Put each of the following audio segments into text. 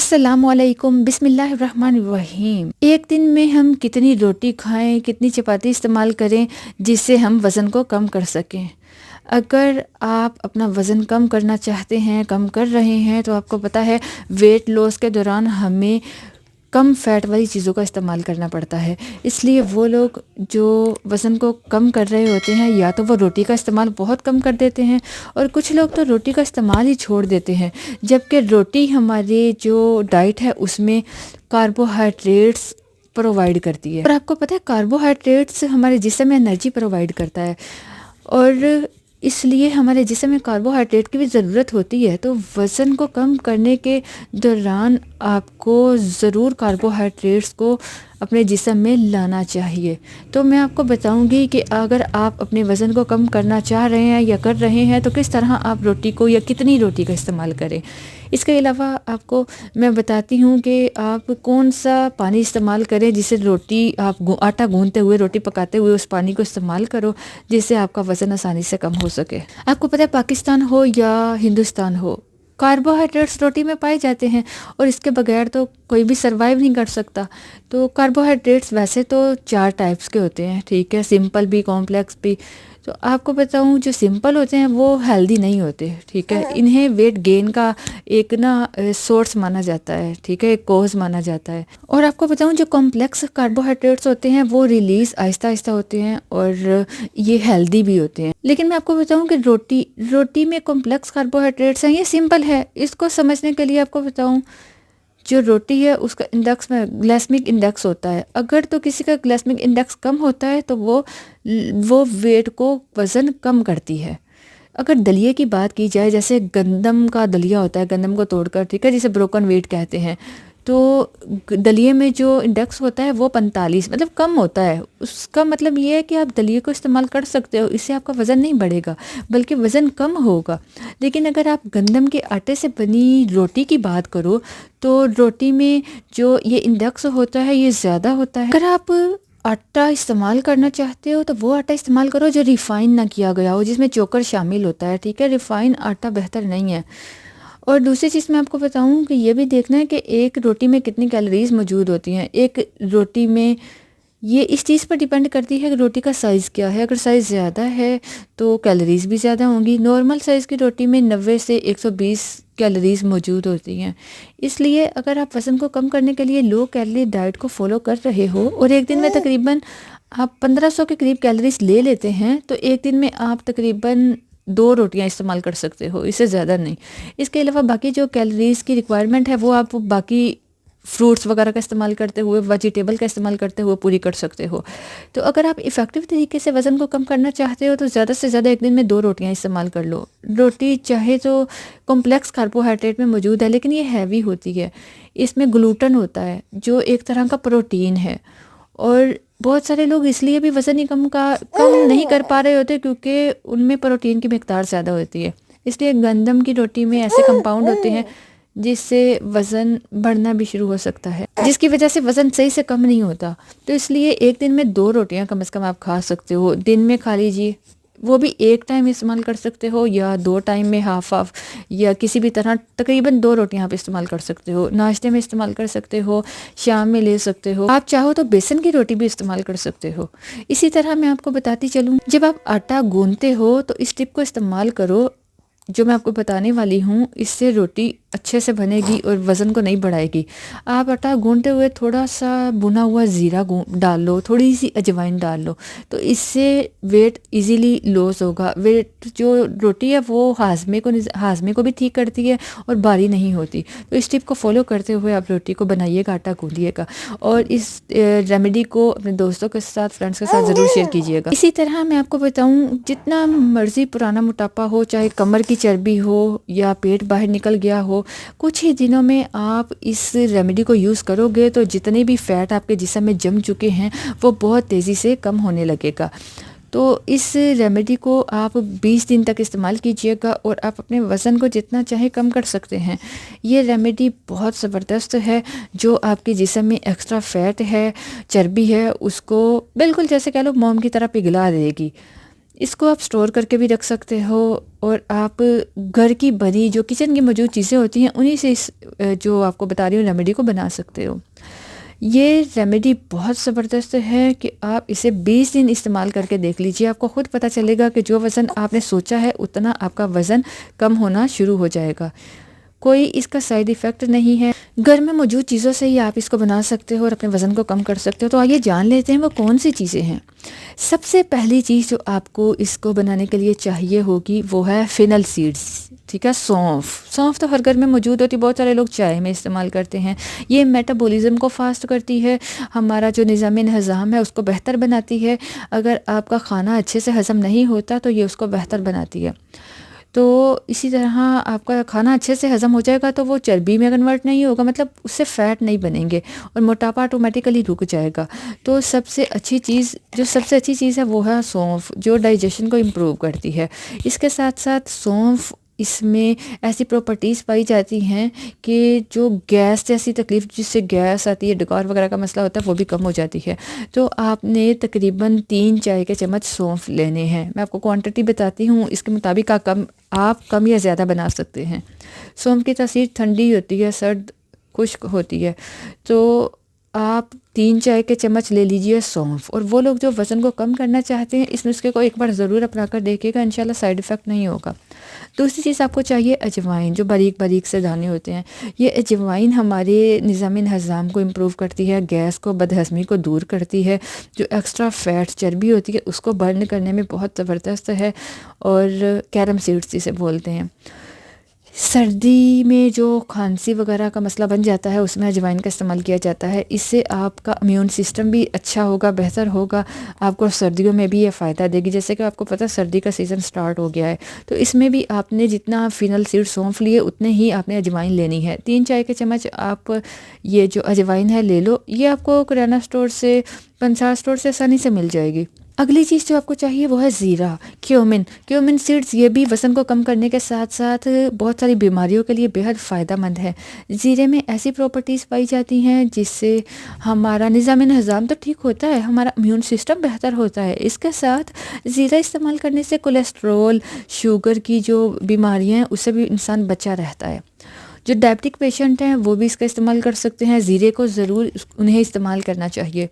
अस्सलामुअलैकुम बिस्मिल्लाहिर्रहमानिर्रहीम। एक दिन में हम कितनी रोटी खाएं, कितनी चपाती इस्तेमाल करें जिससे हम वज़न को कम कर सकें। अगर आप अपना वज़न कम करना चाहते हैं, कम कर रहे हैं, तो आपको पता है वेट लॉस के दौरान हमें कम फैट वाली चीज़ों का इस्तेमाल करना पड़ता है। इसलिए वो लोग जो वज़न को कम कर रहे होते हैं या तो वो रोटी का इस्तेमाल बहुत कम कर देते हैं, और कुछ लोग तो रोटी का इस्तेमाल ही छोड़ देते हैं। जबकि रोटी हमारे जो डाइट है उसमें कार्बोहाइड्रेट्स प्रोवाइड करती है, और आपको पता है कार्बोहाइड्रेट्स हमारे जिस्म में एनर्जी प्रोवाइड करता है, और इसलिए हमारे जिस्म में कार्बोहाइड्रेट की भी ज़रूरत होती है। तो वज़न को कम करने के दौरान आपको ज़रूर कार्बोहाइड्रेट्स को अपने जिस्म में लाना चाहिए। तो मैं आपको बताऊंगी कि अगर आप अपने वज़न को कम करना चाह रहे हैं या कर रहे हैं तो किस तरह आप रोटी को या कितनी रोटी का इस्तेमाल करें। इसके अलावा आपको मैं बताती हूँ कि आप कौन सा पानी इस्तेमाल करें, जिससे रोटी आप आटा गूंथते हुए, रोटी पकाते हुए उस पानी को इस्तेमाल करो जिससे आपका वज़न आसानी से कम हो सके। आपको पता है पाकिस्तान हो या हिंदुस्तान हो, कार्बोहाइड्रेट्स रोटी में पाए जाते हैं, और इसके बगैर तो कोई भी सरवाइव नहीं कर सकता। तो कार्बोहाइड्रेट्स वैसे तो 4 टाइप्स के होते हैं, ठीक है, सिंपल भी, कॉम्प्लेक्स भी। तो आपको बताऊं जो सिंपल होते हैं वो हेल्दी नहीं होते, ठीक है, इन्हें वेट गेन का एक सोर्स माना जाता है, ठीक है, एक कॉज माना जाता है। और आपको बताऊं जो कॉम्प्लेक्स कार्बोहाइड्रेट्स होते हैं वो रिलीज आहिस्ता आहिस्ता होते हैं और ये हेल्दी भी होते हैं। लेकिन मैं आपको बताऊं कि रोटी में कॉम्प्लेक्स कार्बोहाइड्रेट्स हैं, ये सिंपल है। इसको समझने के लिए आपको बताऊं, जो रोटी है उसका इंडेक्स में ग्लाइसेमिक इंडेक्स होता है। अगर तो किसी का ग्लाइसेमिक इंडेक्स कम होता है तो वो वेट को वज़न कम करती है। अगर दलिए की बात की जाए, जैसे गंदम का दलिया होता है, गंदम को तोड़कर, ठीक है, जिसे ब्रोकन व्हीट कहते हैं, तो दलिए में जो इंडेक्स होता है वो 45 मतलब कम होता है। उसका मतलब ये है कि आप दलिए को इस्तेमाल कर सकते हो, इससे आपका वज़न नहीं बढ़ेगा बल्कि वज़न कम होगा। लेकिन अगर आप गंदम के आटे से बनी रोटी की बात करो तो रोटी में जो ये इंडेक्स होता है ये ज़्यादा होता है। अगर आप आटा इस्तेमाल करना चाहते हो तो वो आटा इस्तेमाल करो जो रिफ़ाइन ना किया गया हो, जिसमें चोकर शामिल होता है, ठीक है, रिफ़ाइन आटा बेहतर नहीं है। और दूसरी चीज़ मैं आपको बताऊं कि ये भी देखना है कि एक रोटी में कितनी कैलोरीज मौजूद होती हैं। एक रोटी में ये इस चीज़ पर डिपेंड करती है कि रोटी का साइज़ क्या है। अगर साइज़ ज़्यादा है तो कैलोरीज भी ज़्यादा होंगी। नॉर्मल साइज़ की रोटी में 90 से 120 कैलोरीज मौजूद होती हैं। इसलिए अगर आप वज़न को कम करने के लिए लो कैलोरी डाइट को फॉलो कर रहे हो और एक दिन में तकरीबन आप 1500 के करीब कैलोरीज ले लेते हैं, तो एक दिन में आप तकरीबन 2 रोटियां इस्तेमाल कर सकते हो, इससे ज़्यादा नहीं। इसके अलावा बाकी जो कैलोरीज की रिक्वायरमेंट है वो आप बाकी फ्रूट्स वगैरह का इस्तेमाल करते हुए, वेजिटेबल का इस्तेमाल करते हुए पूरी कर सकते हो। तो अगर आप इफ़ेक्टिव तरीके से वज़न को कम करना चाहते हो तो ज़्यादा से ज़्यादा एक दिन में 2 रोटियां इस्तेमाल कर लो। रोटी चाहे तो कॉम्प्लेक्स कार्बोहाइड्रेट में मौजूद है लेकिन ये हैवी होती है, इसमें ग्लूटन होता है जो एक तरह का प्रोटीन है, और बहुत सारे लोग इसलिए भी वज़न ही कम नहीं कर पा रहे होते क्योंकि उनमें प्रोटीन की मिकदार ज़्यादा होती है। इसलिए गंदम की रोटी में ऐसे कंपाउंड होते हैं जिससे वज़न बढ़ना भी शुरू हो सकता है, जिसकी वजह से वज़न सही से कम नहीं होता। तो इसलिए एक दिन में 2 रोटियां कम से कम आप खा सकते हो। दिन में खा लीजिए, वो भी एक टाइम इस्तेमाल कर सकते हो या 2 टाइम में हाफ हाफ, या किसी भी तरह तकरीबन 2 रोटियां आप इस्तेमाल कर सकते हो। नाश्ते में इस्तेमाल कर सकते हो, शाम में ले सकते हो, आप चाहो तो बेसन की रोटी भी इस्तेमाल कर सकते हो। इसी तरह मैं आपको बताती चलूँ, जब आप आटा गूंथते हो तो इस टिप को इस्तेमाल करो जो मैं आपको बताने वाली हूँ। इससे रोटी अच्छे से बनेगी और वज़न को नहीं बढ़ाएगी। आप आटा गूंथते हुए थोड़ा सा भुना हुआ ज़ीरा डाल लो, थोड़ी सी अजवाइन डाल लो, तो इससे वेट इजीली लॉस होगा। वेट जो रोटी है वो हाजमे को भी ठीक करती है और भारी नहीं होती। तो इस टिप को फॉलो करते हुए आप रोटी को बनाइएगा, आटा गूंथिएगा, और इस रेमेडी को अपने दोस्तों के साथ, फ्रेंड्स के साथ ज़रूर शेयर कीजिएगा। इसी तरह मैं आपको बताऊँ, जितना मर्जी पुराना मोटापा हो, चाहे कमर की चर्बी हो या पेट बाहर निकल गया हो, कुछ ही दिनों में आप इस रेमेडी को यूज़ करोगे तो जितने भी फैट आपके जिस्म में जम चुके हैं वो बहुत तेज़ी से कम होने लगेगा। तो इस रेमेडी को आप 20 दिन तक इस्तेमाल कीजिएगा और आप अपने वज़न को जितना चाहे कम कर सकते हैं। ये रेमेडी बहुत ज़बरदस्त है, जो आपके जिस्म में एक्स्ट्रा फैट है, चर्बी है, उसको बिल्कुल जैसे कह लो मोम की तरह पिघला देगी। इसको आप स्टोर करके भी रख सकते हो, और आप घर की बनी जो किचन की मौजूद चीज़ें होती हैं उन्हीं से जो आपको बता रही हूँ रेमेडी को बना सकते हो। ये रेमेडी बहुत ज़बरदस्त है कि आप इसे 20 दिन इस्तेमाल करके देख लीजिए। आपको खुद पता चलेगा कि जो वज़न आपने सोचा है उतना आपका वज़न कम होना शुरू हो जाएगा। कोई इसका साइड इफ़ेक्ट नहीं है। घर में मौजूद चीज़ों से ही आप इसको बना सकते हो और अपने वज़न को कम कर सकते हो। तो आइए जान लेते हैं वो कौन सी चीज़ें हैं। सबसे पहली चीज़ जो आपको इसको बनाने के लिए चाहिए होगी वो है फेनल सीड्स, ठीक है। सौंफ, सौंफ तो हर घर में मौजूद होती है, बहुत सारे लोग चाय में इस्तेमाल करते हैं। ये मेटाबॉलिज्म को फास्ट करती है, हमारा जो निज़ाम हज़ाम है उसको बेहतर बनाती है। अगर आपका खाना अच्छे से हज़म नहीं होता तो ये उसको बेहतर बनाती है। तो इसी तरह आपका खाना अच्छे से हज़म हो जाएगा तो वो चर्बी में कन्वर्ट नहीं होगा, मतलब उससे फ़ैट नहीं बनेंगे और मोटापा ऑटोमेटिकली रुक जाएगा। तो सबसे अच्छी चीज़ है वो है सौंफ, जो डाइजेशन को इम्प्रूव करती है। इसके साथ साथ सौंफ, इसमें ऐसी प्रॉपर्टीज़ पाई जाती हैं कि जो गैस जैसी तकलीफ़, जिससे गैस आती है, डकार वगैरह का मसला होता है, वो भी कम हो जाती है। तो आपने तकरीबन 3 चाय के चम्मच सौंफ लेने हैं। मैं आपको क्वांटिटी बताती हूँ, इसके मुताबिक आप कम या ज़्यादा बना सकते हैं। सौंफ की तासीर ठंडी होती है, सर्द खुश्क होती है। तो आप 3 चाय के चम्मच ले लीजिए सौंफ। और वो लोग जो वज़न को कम करना चाहते हैं, इस नुस्खे को एक बार ज़रूर अपना कर देखिएगा, इंशाल्लाह साइड इफ़ेक्ट नहीं होगा। दूसरी चीज़ आपको चाहिए अजवाइन, जो बारीक बारीक से दाने होते हैं। ये अजवाइन हमारे निज़ाम हज़ाम को इम्प्रूव करती है, गैस को, बदहज़मी को दूर करती है। जो एक्स्ट्रा फैट चर्बी होती है उसको बर्न करने में बहुत ज़बरदस्त है। और कैरम सीड्स जिसे बोलते हैं। सर्दी में जो खांसी वगैरह का मसला बन जाता है उसमें अजवाइन का इस्तेमाल किया जाता है। इससे आपका इम्यून सिस्टम भी अच्छा होगा, बेहतर होगा। आपको सर्दियों में भी ये फ़ायदा देगी। जैसे कि आपको पता है सर्दी का सीज़न स्टार्ट हो गया है, तो इसमें भी आपने जितना फिनल सीड सौंफ लिए उतने ही आपने अजवाइन लेनी है। 3 चाय के चम्मच आप ये जो अजवाइन है ले लो। ये आपको किराना स्टोर से, पंसार स्टोर से आसानी से मिल जाएगी। अगली चीज़ जो आपको चाहिए वो है ज़ीरा, क्यूमिन सीड्स। ये भी वज़न को कम करने के साथ साथ बहुत सारी बीमारियों के लिए बेहद फ़ायदेमंद है। ज़ीरे में ऐसी प्रॉपर्टीज़ पाई जाती हैं जिससे हमारा निज़ाम हज़ाम तो ठीक होता है, हमारा इम्यून सिस्टम बेहतर होता है। इसके साथ ज़ीरा इस्तेमाल करने से कोलेस्ट्रोल, शुगर की जो बीमारियाँ हैं उससे भी इंसान बचा रहता है। जो डायबिटिक पेशेंट हैं वो भी इसका इस्तेमाल कर सकते हैं। ज़ीरे को ज़रूर उन्हें इस्तेमाल करना चाहिए।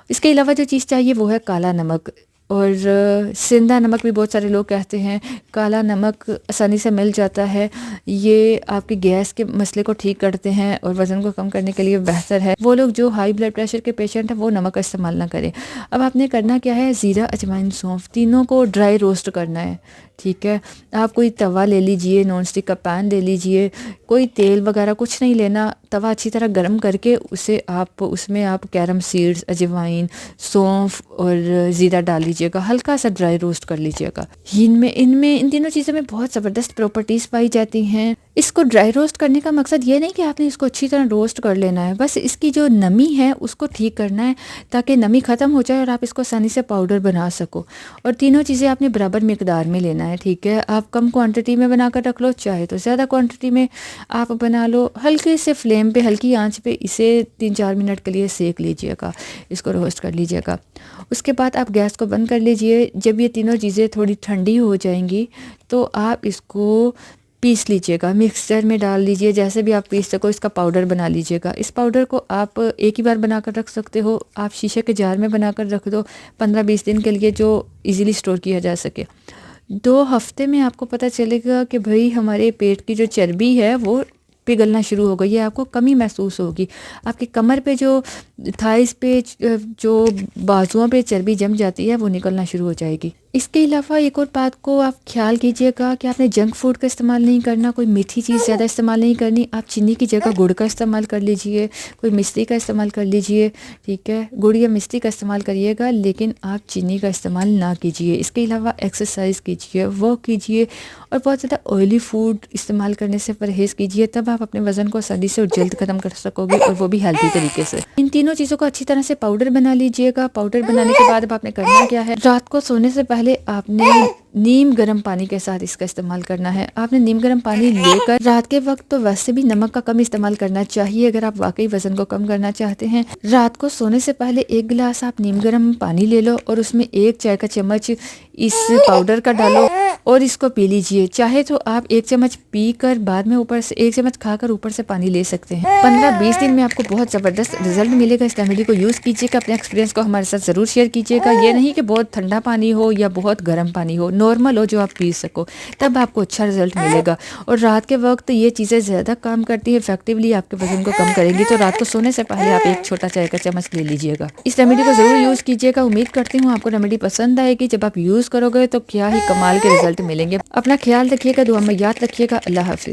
इसके अलावा जो चीज़ चाहिए वो है काला नमक और सेंधा नमक भी बहुत सारे लोग कहते हैं। काला नमक आसानी से मिल जाता है। ये आपकी गैस के मसले को ठीक करते हैं और वज़न को कम करने के लिए बेहतर है। वो लोग जो हाई ब्लड प्रेशर के पेशेंट हैं वो नमक का इस्तेमाल ना करें। अब आपने करना क्या है, ज़ीरा, अजवाइन, सौंफ तीनों को ड्राई रोस्ट करना है, ठीक है। आप कोई तवा ले लीजिए, नॉन स्टिक का पैन ले लीजिए, कोई तेल वगैरह कुछ नहीं लेना। तवा अच्छी तरह गर्म करके उसमें आप कैरम सीड्स, अजवाइन, सौंफ और ज़ीरा डाल लीजिएगा। हल्का सा ड्राई रोस्ट कर लीजिएगा। इन तीनों चीज़ों में बहुत ज़बरदस्त प्रॉपर्टीज़ पाई जाती हैं। इसको ड्राई रोस्ट करने का मकसद ये नहीं कि आपने इसको अच्छी तरह रोस्ट कर लेना है, बस इसकी जो नमी है उसको ठीक करना है ताकि नमी ख़त्म हो जाए और आप इसको आसानी से पाउडर बना सको। और तीनों चीज़ें आपने बराबर मिकदार में लेना है, ठीक है। आप कम क्वांटिटी में बना कर रख लो, चाहे तो ज़्यादा क्वांटिटी में आप बना लो। हल्के से फ्लेम पे, हल्की आंच पे इसे 3-4 मिनट के लिए सेक लीजिएगा, इसको रोस्ट कर लीजिएगा। उसके बाद आप गैस को बंद कर लीजिए। जब ये तीनों चीज़ें थोड़ी ठंडी हो जाएंगी तो आप इसको पीस लीजिएगा, मिक्सचर में डाल लीजिए। जैसे भी आप पीस सको इसका पाउडर बना लीजिएगा। इस पाउडर को आप एक ही बार बनाकर रख सकते हो। आप शीशे के जार में बनाकर रख दो 15-20 दिन के लिए, जो इजीली स्टोर किया जा सके। 2 हफ्ते में आपको पता चलेगा कि भाई हमारे पेट की जो चर्बी है वो पिघलना शुरू हो गई है, आपको कमी महसूस होगी। आपकी कमर पे, जो थाइस पे, जो बाजुओं पे चर्बी जम जाती है वो निकलना शुरू हो जाएगी। इसके अलावा एक और बात को आप ख्याल कीजिएगा कि आपने जंक फूड का इस्तेमाल नहीं करना, कोई मीठी चीज़ ज़्यादा इस्तेमाल नहीं करनी। आप चीनी की जगह गुड़ का इस्तेमाल कर लीजिए, कोई मिश्री का इस्तेमाल कर लीजिए, ठीक है। गुड़ या मिश्री का इस्तेमाल करिएगा, लेकिन आप चीनी का इस्तेमाल ना कीजिए। इसके अलावा एक्सरसाइज कीजिए, वॉक कीजिए और बहुत ज़्यादा ऑयली फूड इस्तेमाल करने से परहेज़ कीजिए। तब आप अपने वज़न को आसानी से और जल्द ख़त्म कर सकोगे, और वो भी हेल्दी तरीके से। इन तीनों चीज़ों को अच्छी तरह से पाउडर बना लीजिएगा। पाउडर बनाने के बाद अब आपने करना क्या है, रात को सोने से पहले आपने नीम गर्म पानी के साथ इसका इस्तेमाल करना है। आपने नीम गर्म पानी लेकर रात के वक्त तो वैसे भी नमक का कम इस्तेमाल करना चाहिए अगर आप वाकई वजन को कम करना चाहते हैं। रात को सोने से पहले 1 गिलास आप नीम गर्म पानी ले लो और उसमें 1 चाय का चम्मच इस पाउडर का डालो और इसको पी लीजिए। चाहे तो आप 1 चम्मच पी कर बाद में ऊपर से 1 चम्मच खाकर ऊपर से पानी ले सकते हैं। 15-20 दिन में आपको बहुत जबरदस्त रिजल्ट मिलेगा। इस रेमेडी को यूज कीजिएगा, अपने एक्सपीरियंस को हमारे साथ जरूर शेयर कीजिएगा। ये नहीं कि बहुत ठंडा पानी हो या बहुत गर्म पानी हो, नॉर्मल हो जो आप पी सको, तब आपको अच्छा रिजल्ट मिलेगा। और रात के वक्त ये चीज़ें ज़्यादा काम करती है, इफेक्टिवली आपके वजन को कम करेंगी। तो रात को सोने से पहले आप 1 छोटा चाय का चम्मच ले लीजिएगा। इस रेमेडी को जरूर यूज कीजिएगा। उम्मीद करती हूँ आपको रेमेडी पसंद आएगी। जब आप यूज करोगे तो क्या ही कमाल के रिजल्ट मिलेंगे। अपना ख्याल रखिएगा, दुआ में याद रखिएगा। अल्लाह हाफिज।